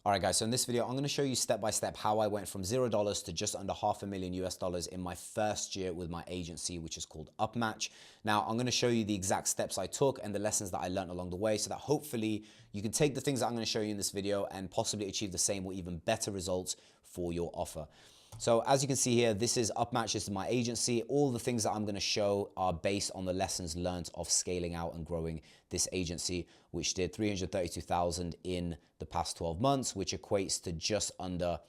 All right, guys, so in this video, I'm going to show you step by step how I went from $0 to just under $500,000 in my first year with my agency, which is called Upmatch. Now, I'm going to show you the exact steps I took and the lessons that I learned along the way so that hopefully you can take the things that I'm going to show you in this video and possibly achieve the same or even better results for your offer. So as you can see here, this is Upmatch, this is my agency. All the things that I'm going to show are based on the lessons learned of scaling out and growing this agency, which did 332,000 in the past 12 months, which equates to just under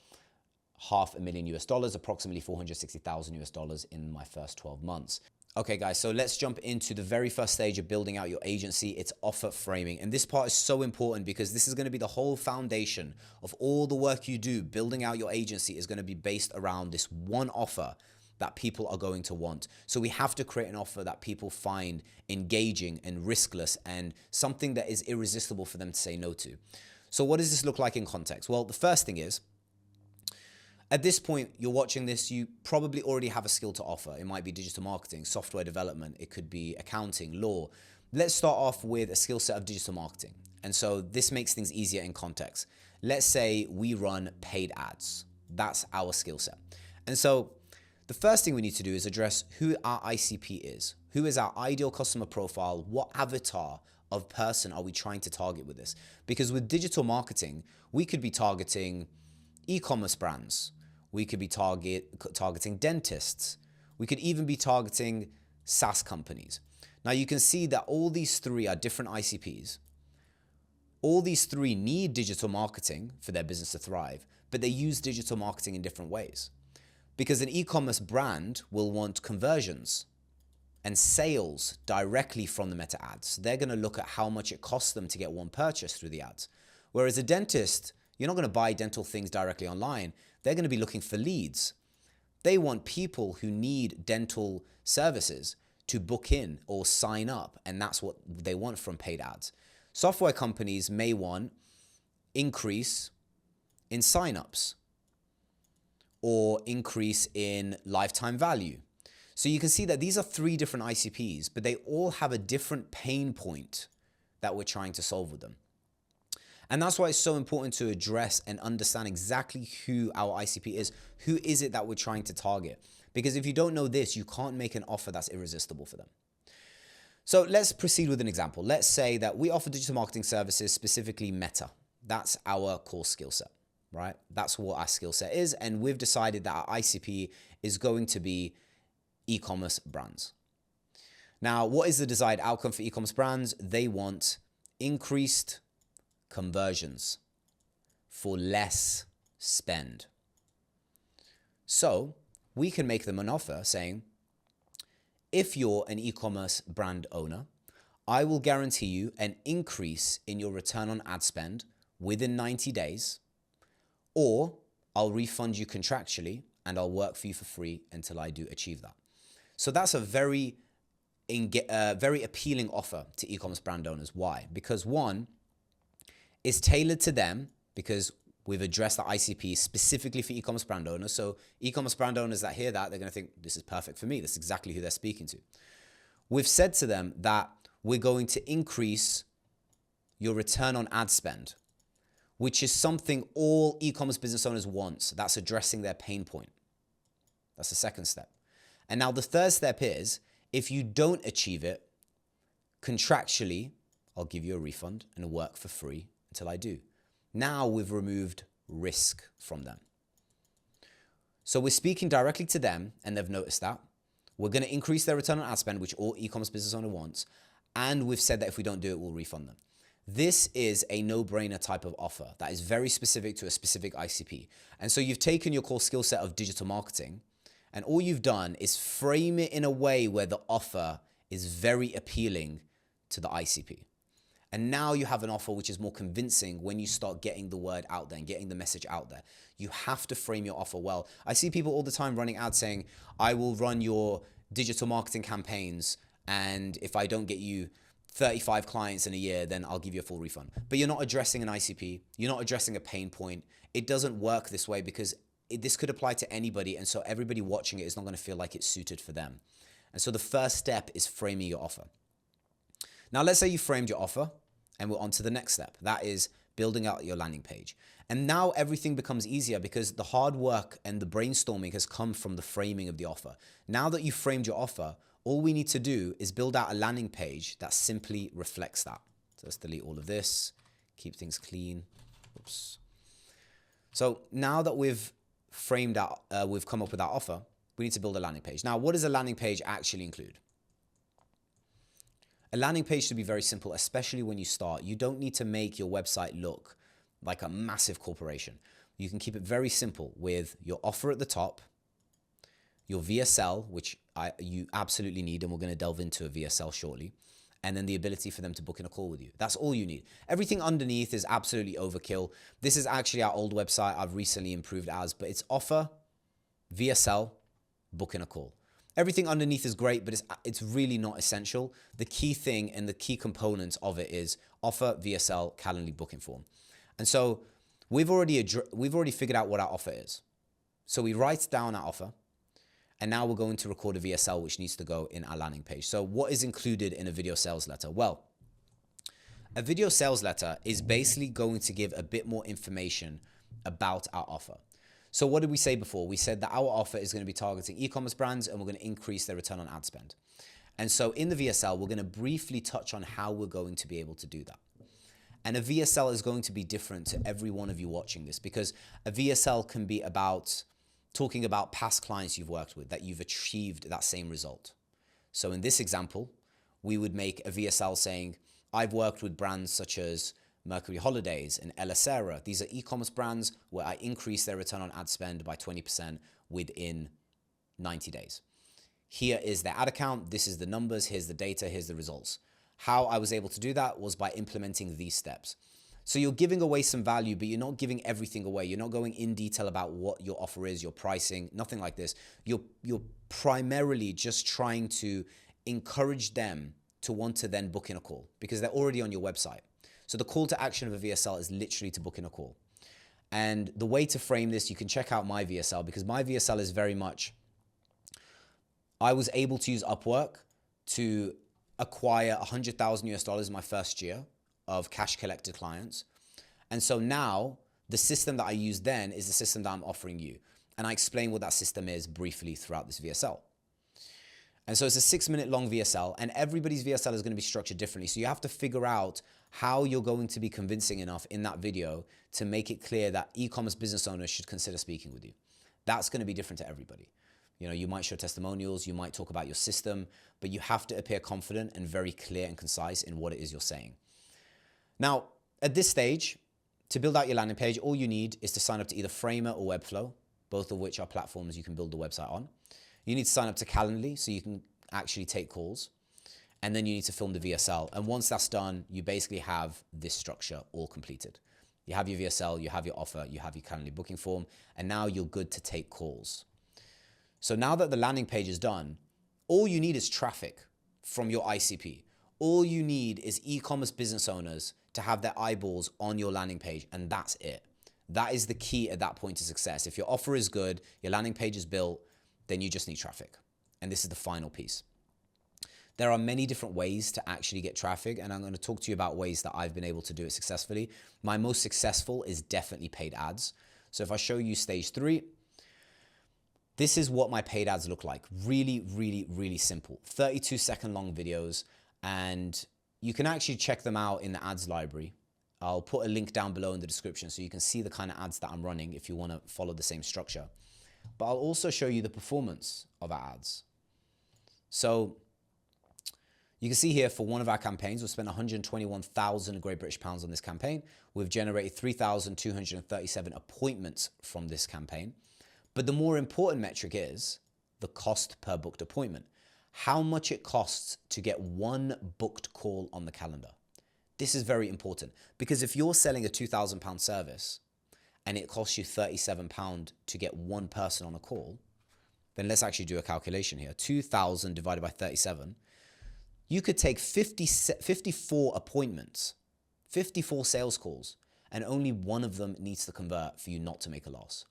$500,000, approximately $460,000 in my first 12 months. Okay guys, so let's jump into the very first stage of building out your agency. It's offer framing. And this part is so important because this is going to be the whole foundation of all the work you do. Building out your agency is going to be based around this one offer that people are going to want. So we have to create an offer that people find engaging and riskless and something that is irresistible for them to say no to. So what does this look like in context? Well, the first thing is, at this point, you're watching this, you probably already have a skill to offer. It might be digital marketing, software development, it could be accounting, law. Let's start off with a skill set of digital marketing. And so this makes things easier in context. Let's say we run paid ads. That's our skill set. And so the first thing we need to do is address who our ICP is. Who is our ideal customer profile? What avatar of person are we trying to target with this? Because with digital marketing, we could be targeting e-commerce brands. We could be targeting dentists. We could even be targeting SaaS companies. Now you can see that all these three are different ICPs. All these three need digital marketing for their business to thrive, but they use digital marketing in different ways. Because an e-commerce brand will want conversions and sales directly from the meta ads. They're going to look at how much it costs them to get one purchase through the ads. Whereas a dentist, you're not going to buy dental things directly online. They're going to be looking for leads. They want people who need dental services to book in or sign up, and that's what they want from paid ads. Software companies may want increase in signups or increase in lifetime value. So you can see that these are three different ICPs, but they all have a different pain point that we're trying to solve with them. And that's why it's so important to address and understand exactly who our ICP is. Who is it that we're trying to target? Because if you don't know this, you can't make an offer that's irresistible for them. So let's proceed with an example. Let's say that we offer digital marketing services, specifically Meta. That's our core skill set, right? That's what our skill set is. And we've decided that our ICP is going to be e-commerce brands. Now, what is the desired outcome for e-commerce brands? They want increased conversions for less spend. So we can make them an offer saying, if you're an e-commerce brand owner, I will guarantee you an increase in your return on ad spend within 90 days, or I'll refund you contractually and I'll work for you for free until I do achieve that. So that's a very appealing offer to e-commerce brand owners. Why? Because one, it's tailored to them because we've addressed the ICP specifically for e-commerce brand owners. So e-commerce brand owners that hear that, they're going to think, this is perfect for me. This is exactly who they're speaking to. We've said to them that we're going to increase your return on ad spend, which is something all e-commerce business owners want. That's addressing their pain point. That's the second step. And now the third step is, if you don't achieve it, contractually, I'll give you a refund and work for free until I do. Now we've removed risk from them. So we're speaking directly to them and they've noticed that. We're going to increase their return on ad spend, which all e-commerce business owner wants. And we've said that if we don't do it, we'll refund them. This is a no-brainer type of offer that is very specific to a specific ICP. And so you've taken your core skill set of digital marketing and all you've done is frame it in a way where the offer is very appealing to the ICP. And now you have an offer which is more convincing when you start getting the word out there and getting the message out there. You have to frame your offer well. I see people all the time running ads saying, I will run your digital marketing campaigns, and if I don't get you 35 clients in a year, then I'll give you a full refund. But you're not addressing an ICP. You're not addressing a pain point. It doesn't work this way because this could apply to anybody. And so everybody watching it is not going to feel like it's suited for them. And so the first step is framing your offer. Now, let's say you framed your offer and we're on to the next step. That is building out your landing page. And now everything becomes easier because the hard work and the brainstorming has come from the framing of the offer. Now that you've framed your offer, all we need to do is build out a landing page that simply reflects that. So let's delete all of this, keep things clean. Oops. So now that we've framed out, we've come up with our offer, we need to build a landing page. Now, what does a landing page actually include? A landing page should be very simple, especially when you start. You don't need to make your website look like a massive corporation. You can keep it very simple with your offer at the top, your VSL, which you absolutely need, and we're going to delve into a VSL shortly, and then the ability for them to book in a call with you. That's all you need. Everything underneath is absolutely overkill. This is actually our old website I've recently improved as, but it's offer, VSL, book in a call. Everything underneath is great, but it's really not essential. The key thing and the key components of it is offer, VSL, Calendly booking form. And so we've already figured out what our offer is. So we write down our offer, and now we're going to record a VSL, which needs to go in our landing page. So what is included in a video sales letter? Well, a video sales letter is basically going to give a bit more information about our offer. So what did we say before? We said that our offer is going to be targeting e-commerce brands, and we're going to increase their return on ad spend. And so in the VSL, we're going to briefly touch on how we're going to be able to do that. And a VSL is going to be different to every one of you watching this, because a VSL can be about talking about past clients you've worked with that you've achieved that same result. So in this example, we would make a VSL saying, I've worked with brands such as Mercury Holidays and Ella Sarah. These are e-commerce brands where I increase their return on ad spend by 20% within 90 days. Here is their ad account. This is the numbers. Here's the data. Here's the results. How I was able to do that was by implementing these steps. So you're giving away some value, but you're not giving everything away. You're not going in detail about what your offer is, your pricing, nothing like this. You're primarily just trying to encourage them to want to then book in a call because they're already on your website. So the call to action of a VSL is literally to book in a call. And the way to frame this, you can check out my VSL, because my VSL is very much, I was able to use Upwork to acquire $100,000 in my first year of cash collected clients. And so now the system that I used then is the system that I'm offering you. And I explain what that system is briefly throughout this VSL. And so it's a 6-minute long VSL, and everybody's VSL is going to be structured differently. So you have to figure out how you're going to be convincing enough in that video to make it clear that e-commerce business owners should consider speaking with you. That's going to be different to everybody. You know, you might show testimonials, you might talk about your system, but you have to appear confident and very clear and concise in what it is you're saying. Now, at this stage, to build out your landing page, all you need is to sign up to either Framer or Webflow, both of which are platforms you can build the website on. You need to sign up to Calendly so you can actually take calls. And then you need to film the VSL. And once that's done, you basically have this structure all completed. You have your VSL, you have your offer, you have your Calendly booking form, and now you're good to take calls. So now that the landing page is done, all you need is traffic from your ICP. All you need is e-commerce business owners to have their eyeballs on your landing page, and that's it. That is the key at that point to success. If your offer is good, your landing page is built, then you just need traffic. And this is the final piece. There are many different ways to actually get traffic, and I'm going to talk to you about ways that I've been able to do it successfully. My most successful is definitely paid ads. So if I show you stage 3, this is what my paid ads look like. Really, really, really simple. 32-second long videos, and you can actually check them out in the ads library. I'll put a link down below in the description so you can see the kind of ads that I'm running if you want to follow the same structure. But I'll also show you the performance of our ads. So you can see here for one of our campaigns, we've spent 121,000 Great British pounds on this campaign. We've generated 3,237 appointments from this campaign. But the more important metric is the cost per booked appointment. How much it costs to get one booked call on the calendar. This is very important because if you're selling a £2,000 service and it costs you £37 to get one person on a call, then let's actually do a calculation here. 2,000 divided by 37. You could take 54 appointments, 54 sales calls, and only one of them needs to convert for you not to make a loss.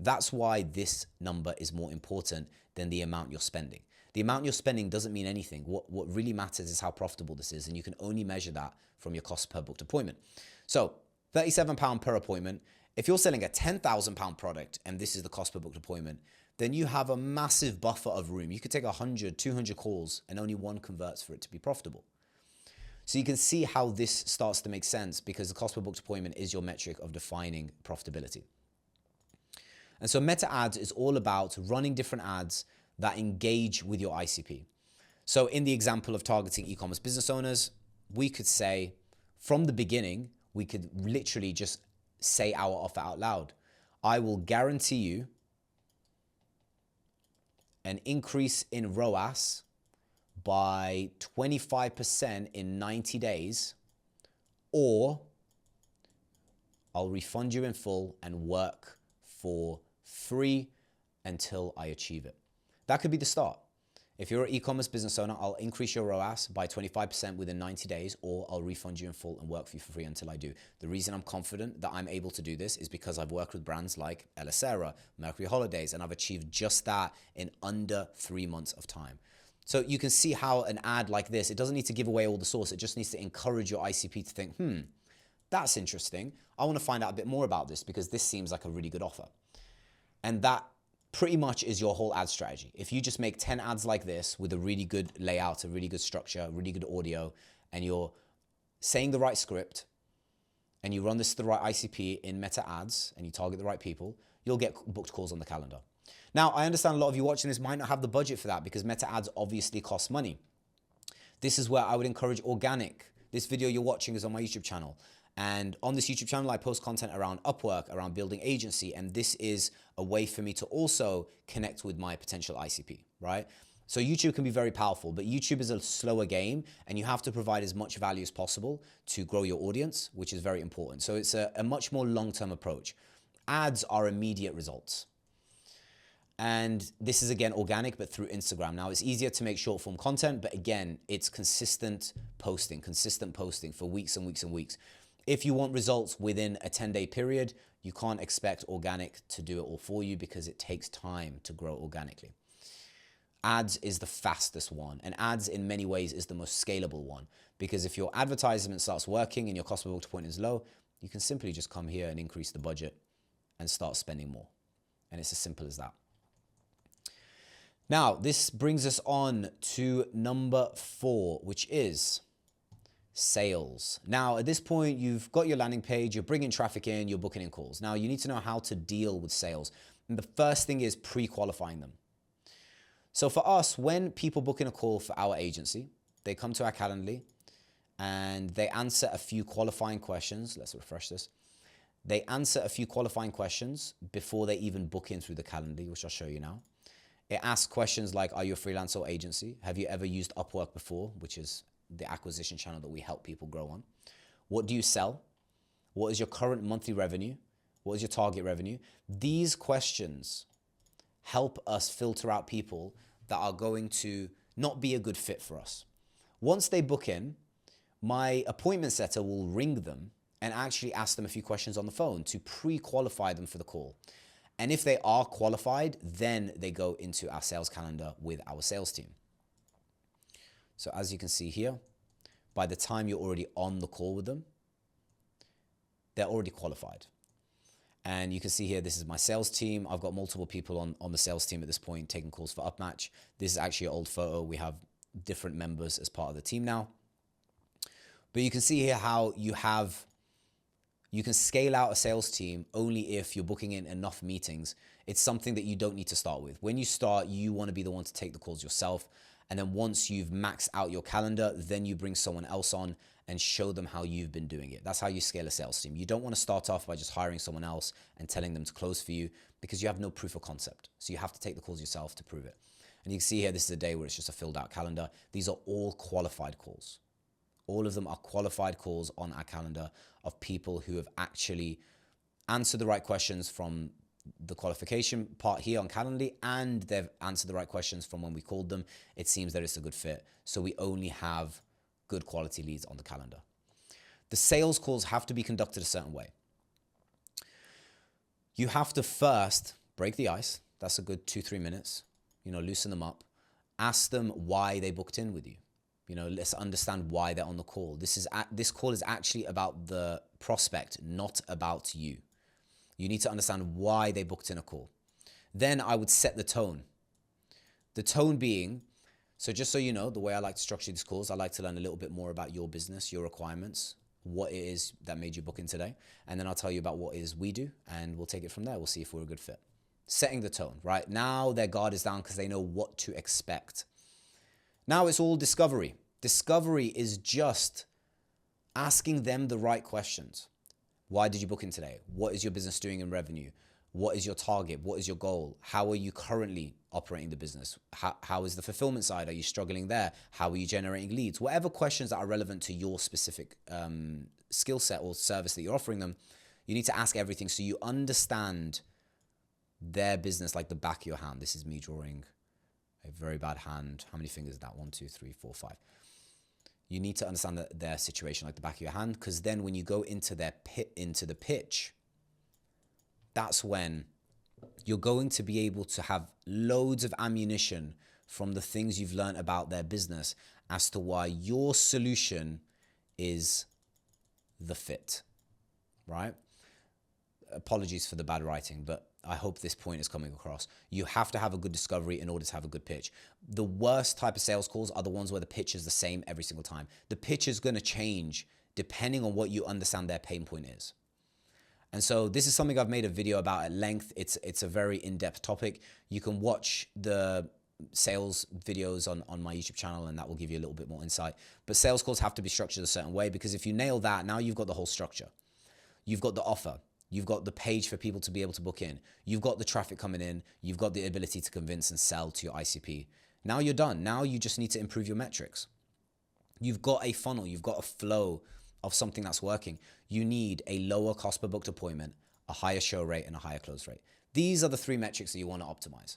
That's why this number is more important than the amount you're spending. The amount you're spending doesn't mean anything. What really matters is how profitable this is, and you can only measure that from your cost per booked appointment. So £37 per appointment. If you're selling a £10,000 product and this is the cost per booked appointment, then you have a massive buffer of room. You could take 100, 200 calls and only one converts for it to be profitable. So you can see how this starts to make sense because the cost per booked appointment is your metric of defining profitability. And so meta ads is all about running different ads that engage with your ICP. So in the example of targeting e-commerce business owners, we could say from the beginning, we could literally just say our offer out loud. I will guarantee you an increase in ROAS by 25% in 90 days, or I'll refund you in full and work for free until I achieve it. That could be the start. If you're an e-commerce business owner, I'll increase your ROAS by 25% within 90 days, or I'll refund you in full and work for you for free until I do. The reason I'm confident that I'm able to do this is because I've worked with brands like Elisera, Mercury Holidays, and I've achieved just that in under 3 months of time. So you can see how an ad like this, it doesn't need to give away all the sauce. It just needs to encourage your ICP to think, that's interesting. I want to find out a bit more about this because this seems like a really good offer. And that pretty much is your whole ad strategy. If you just make 10 ads like this with a really good layout, a really good structure, really good audio, and you're saying the right script, and you run this to the right ICP in meta ads, and you target the right people, you'll get booked calls on the calendar. Now, I understand a lot of you watching this might not have the budget for that because meta ads obviously cost money. This is where I would encourage organic. This video you're watching is on my YouTube channel. And on this YouTube channel, I post content around Upwork, around building agency. And this is a way for me to also connect with my potential ICP, right? So YouTube can be very powerful, but YouTube is a slower game and you have to provide as much value as possible to grow your audience, which is very important. So it's a much more long-term approach. Ads are immediate results. And this is again organic, but through Instagram. Now it's easier to make short form content, but again, it's consistent posting for weeks and weeks and weeks. If you want results within a 10-day period, you can't expect organic to do it all for you because it takes time to grow organically. Ads is the fastest one, and ads in many ways is the most scalable one because if your advertisement starts working and your cost per booked appointment is low, you can simply just come here and increase the budget and start spending more. And it's as simple as that. Now, this brings us on to number 4, which is sales. Now, at this point, you've got your landing page, you're bringing traffic in, you're booking in calls. Now, you need to know how to deal with sales. And the first thing is pre-qualifying them. So for us, when people book in a call for our agency, they come to our Calendly and they answer a few qualifying questions. Let's refresh this. They answer a few qualifying questions before they even book in through the Calendly, which I'll show you now. It asks questions like, are you a freelancer or agency? Have you ever used Upwork before, which is the acquisition channel that we help people grow on? What do you sell? What is your current monthly revenue? What is your target revenue? These questions help us filter out people that are going to not be a good fit for us. Once they book in, my appointment setter will ring them and actually ask them a few questions on the phone to pre-qualify them for the call. And if they are qualified, then they go into our sales calendar with our sales team. So as you can see here, by the time you're already on the call with them, they're already qualified. And you can see here, this is my sales team. I've got multiple people on the sales team at this point taking calls for Upmatch. This is actually an old photo. We have different members as part of the team now. But you can see here how you can scale out a sales team only if you're booking in enough meetings. It's something that you don't need to start with. When you start, you want to be the one to take the calls yourself. And then once you've maxed out your calendar, then you bring someone else on and show them how you've been doing it. That's how you scale a sales team. You don't want to start off by just hiring someone else and telling them to close for you because you have no proof of concept. So you have to take the calls yourself to prove it. And you can see here, this is a day where it's just a filled out calendar. These are all qualified calls. All of them are qualified calls on our calendar of people who have actually answered the right questions from the qualification part here on Calendly, and they've answered the right questions from when we called them. It seems that it's a good fit. So we only have good quality leads on the calendar. The sales calls have to be conducted a certain way. You have to first break the ice. That's a good 2-3 minutes. Loosen them up. Ask them why they booked in with you. Let's understand why they're on the call. This call is actually about the prospect, not about you. You need to understand why they booked in a call. Then I would set the tone. The tone being, so just so you know, the way I like to structure these calls, I like to learn a little bit more about your business, your requirements, what it is that made you book in today. And then I'll tell you about what it is we do, and we'll take it from there. We'll see if we're a good fit. Setting the tone, right? Now their guard is down because they know what to expect. Now it's all discovery. Discovery is just asking them the right questions. Why did you book in today? What is your business doing in revenue? What is your target? What is your goal? How are you currently operating the business? How is the fulfillment side? Are you struggling there? How are you generating leads? Whatever questions that are relevant to your specific skill set or service that you're offering them, you need to ask everything so you understand their business like the back of your hand. This is me drawing a very bad hand. How many fingers is that? 1, 2, 3, 4, 5. You need to understand their situation like the back of your hand, because then when you go into the pitch, that's when you're going to be able to have loads of ammunition from the things you've learned about their business as to why your solution is the fit, right? Apologies for the bad writing, but I hope this point is coming across. You have to have a good discovery in order to have a good pitch. The worst type of sales calls are the ones where the pitch is the same every single time. The pitch is going to change depending on what you understand their pain point is. And so this is something I've made a video about at length. It's a very in-depth topic. You can watch the sales videos on my YouTube channel, and that will give you a little bit more insight. But sales calls have to be structured a certain way, because if you nail that, now you've got the whole structure. You've got the offer. You've got the page for people to be able to book in. You've got the traffic coming in. You've got the ability to convince and sell to your ICP. Now you're done. Now you just need to improve your metrics. You've got a funnel. You've got a flow of something that's working. You need a lower cost per booked appointment, a higher show rate, and a higher close rate. These are the 3 metrics that you want to optimize.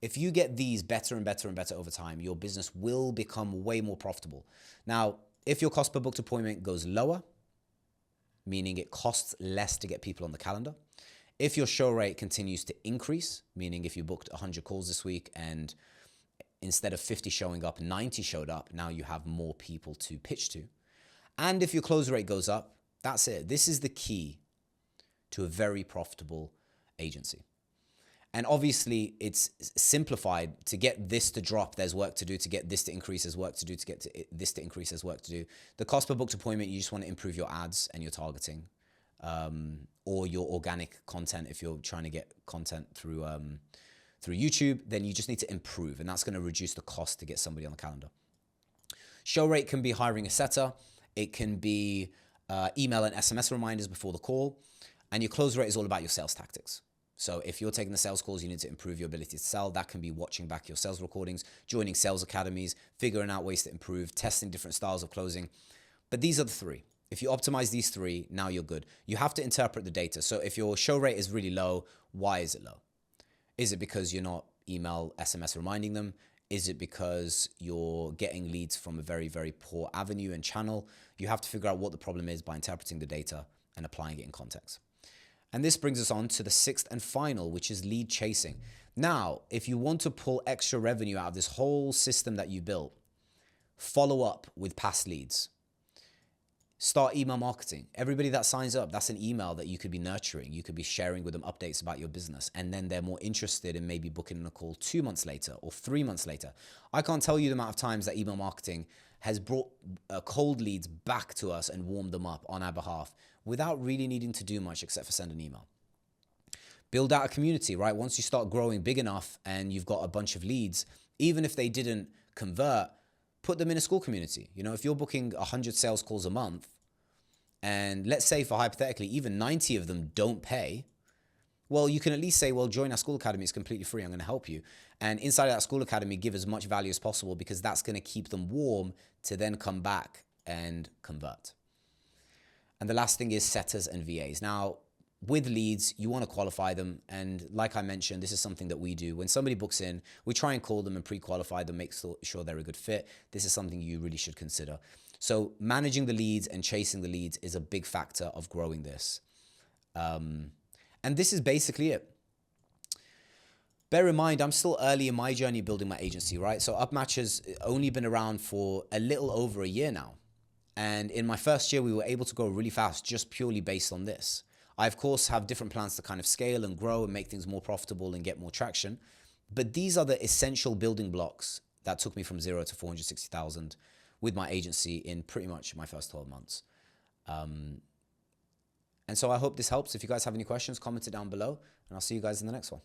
If you get these better and better and better over time, your business will become way more profitable. Now, if your cost per booked appointment goes lower, meaning it costs less to get people on the calendar. If your show rate continues to increase, meaning if you booked 100 calls this week and instead of 50 showing up, 90 showed up, now you have more people to pitch to. And if your close rate goes up, that's it. This is the key to a very profitable agency. And obviously it's simplified. To get this to drop, there's work to do. To get this to increase, there's work to do. To get this to increase, there's work to do. The cost per booked appointment, you just want to improve your ads and your targeting, or your organic content. If you're trying to get content through YouTube, then you just need to improve, and that's going to reduce the cost to get somebody on the calendar. Show rate can be hiring a setter. It can be email and SMS reminders before the call. And your close rate is all about your sales tactics. So if you're taking the sales calls, you need to improve your ability to sell. That can be watching back your sales recordings, joining sales academies, figuring out ways to improve, testing different styles of closing. But these are the 3. If you optimize these 3, now you're good. You have to interpret the data. So if your show rate is really low, why is it low? Is it because you're not email, SMS reminding them? Is it because you're getting leads from a very, very poor avenue and channel? You have to figure out what the problem is by interpreting the data and applying it in context. And this brings us on to the 6th and final, which is lead chasing. Now, if you want to pull extra revenue out of this whole system that you built, follow up with past leads. Start email marketing. Everybody that signs up, that's an email that you could be nurturing. You could be sharing with them updates about your business. And then they're more interested in maybe booking in a call 2 months later or 3 months later. I can't tell you the amount of times that email marketing has brought cold leads back to us and warmed them up on our behalf without really needing to do much except for send an email. Build out a community, right? Once you start growing big enough and you've got a bunch of leads, even if they didn't convert, put them in a school community. You know, if you're booking 100 sales calls a month, and let's say for hypothetically, even 90 of them don't pay, well, you can at least say, well, join our school academy. It's completely free. I'm going to help you. And inside of that school academy, give as much value as possible, because that's going to keep them warm to then come back and convert. And the last thing is setters and VAs. Now, with leads, you want to qualify them. And like I mentioned, this is something that we do. When somebody books in, we try and call them and pre-qualify them, make sure they're a good fit. This is something you really should consider. So managing the leads and chasing the leads is a big factor of growing this. And this is basically it. bear in mind, I'm still early in my journey building my agency, right? So Upmatch has only been around for a little over a year now. And in my first year, we were able to go really fast just purely based on this. I, of course, have different plans to kind of scale and grow and make things more profitable and get more traction. But these are the essential building blocks that took me from 0 to 460,000 with my agency in pretty much my first 12 months. And so I hope this helps. If you guys have any questions, comment it down below, and I'll see you guys in the next one.